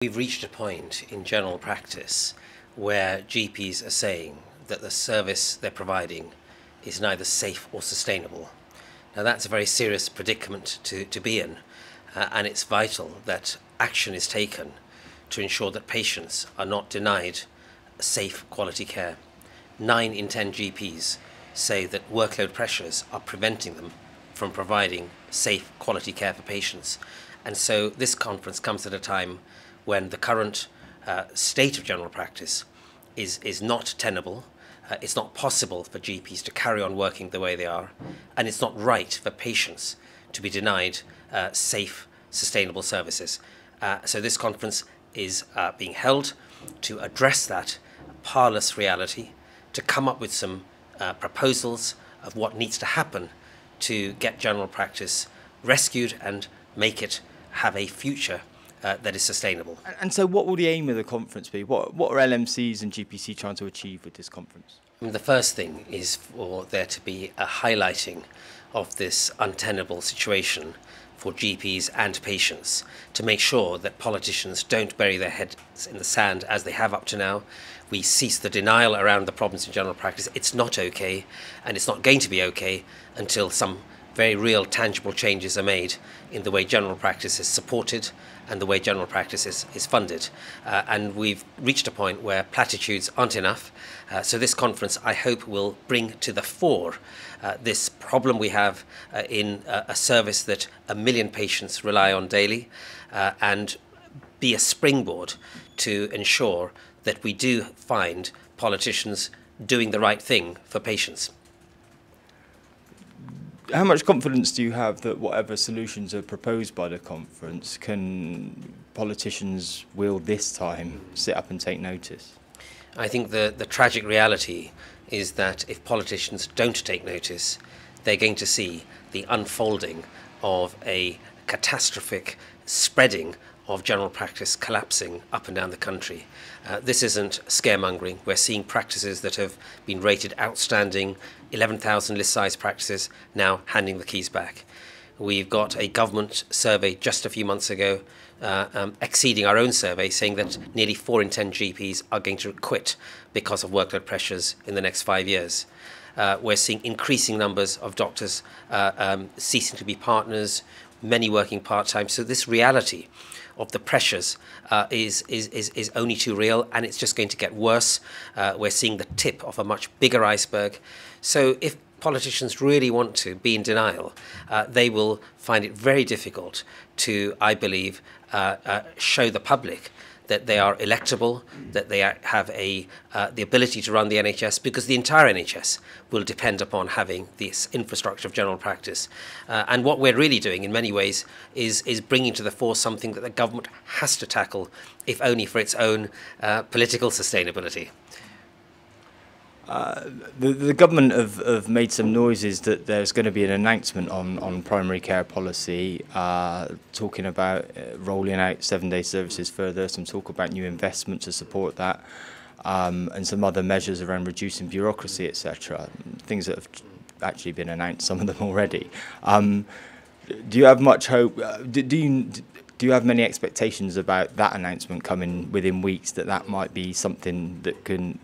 We've reached a point in general practice where GPs are saying that the service they're providing is neither safe or sustainable. Now that's a very serious predicament to be in, and it's vital that action is taken to ensure that patients are not denied safe quality care. 9 in 10 GPs say that workload pressures are preventing them from providing safe quality care for patients. And so this conference comes at a time when the current state of general practice is not tenable. It's not possible for GPs to carry on working the way they are, and it's not right for patients to be denied safe, sustainable services. So this conference is being held to address that parlous reality, to come up with some proposals of what needs to happen to get general practice rescued and make it have a future that is sustainable. And so what will the aim of the conference be? What are LMCs and GPC trying to achieve with this conference? The first thing is for there to be a highlighting of this untenable situation for GPs and patients, to make sure that politicians don't bury their heads in the sand as they have up to now. We cease the denial around the problems in general practice. It's not okay, and it's not going to be okay until some very real, tangible changes are made in the way general practice is supported and the way general practice is funded. And we've reached a point where platitudes aren't enough. So this conference, I hope, will bring to the fore this problem we have in a service that 1 million patients rely on daily, and be a springboard to ensure that we do find politicians doing the right thing for patients. How much confidence do you have that whatever solutions are proposed by the conference, can politicians will this time sit up and take notice? I think the tragic reality is that if politicians don't take notice, they're going to see the unfolding of a catastrophic spreading of general practice collapsing up and down the country. This isn't scaremongering. We're seeing practices that have been rated outstanding, 11,000 list-size practices, now handing the keys back. We've got a government survey just a few months ago exceeding our own survey, saying that nearly 4 in 10 GPs are going to quit because of workload pressures in the next 5 years. We're seeing increasing numbers of doctors ceasing to be partners, many working part-time. So this reality of the pressures is only too real, and it's just going to get worse. We're seeing the tip of a much bigger iceberg. So if politicians really want to be in denial, they will find it very difficult to, I believe, show the public that they are electable, that they have the ability to run the NHS, because the entire NHS will depend upon having this infrastructure of general practice. And what we're really doing in many ways is bringing to the fore something that the government has to tackle, if only for its own political sustainability. The government have made some noises that there's going to be an announcement on primary care policy, talking about rolling out 7-day services further, some talk about new investment to support that, and some other measures around reducing bureaucracy, etc. Things that have actually been announced, some of them already. Do you have much hope? Do you have many expectations about that announcement coming within weeks, that might be something that can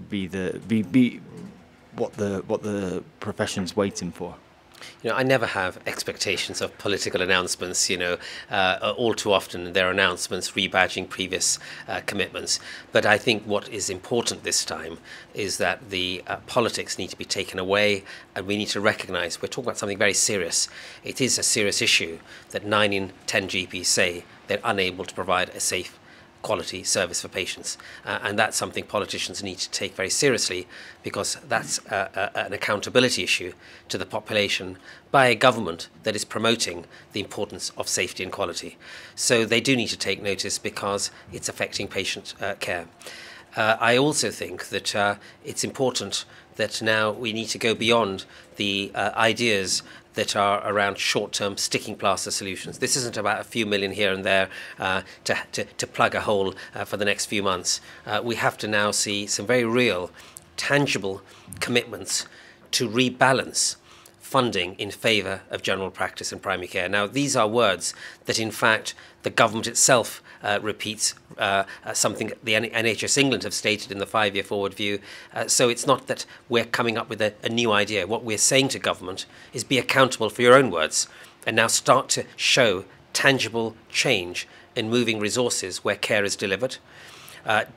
be what the profession's waiting for? You know, I never have expectations of political announcements. All too often there are announcements rebadging previous commitments. But I think what is important this time is that the politics need to be taken away, and we need to recognise we're talking about something very serious. It is a serious issue that 9 in 10 GPs say they're unable to provide a safe, quality service for patients, and that's something politicians need to take very seriously, because that's an accountability issue to the population by a government that is promoting the importance of safety and quality. So they do need to take notice, because it's affecting patient care. I also think that it's important that now we need to go beyond the ideas that are around short-term sticking plaster solutions. This isn't about a few million here and there to plug a hole for the next few months. We have to now see some very real, tangible commitments to rebalance funding in favour of general practice and primary care. Now, these are words that, in fact, the government itself repeats, something the NHS England have stated in the 5-year forward view. So it's not that we're coming up with a new idea. What we're saying to government is be accountable for your own words and now start to show tangible change in moving resources where care is delivered.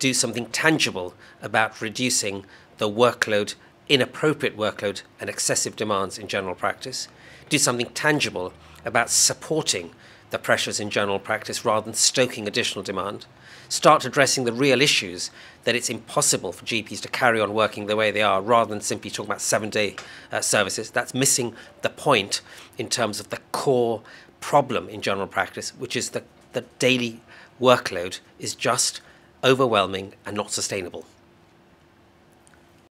Do something tangible about reducing the workload, inappropriate workload and excessive demands in general practice. Do something tangible about supporting the pressures in general practice rather than stoking additional demand. Start addressing the real issues that it's impossible for GPs to carry on working the way they are rather than simply talking about 7-day services. That's missing the point in terms of the core problem in general practice, which is the daily workload is just overwhelming and not sustainable.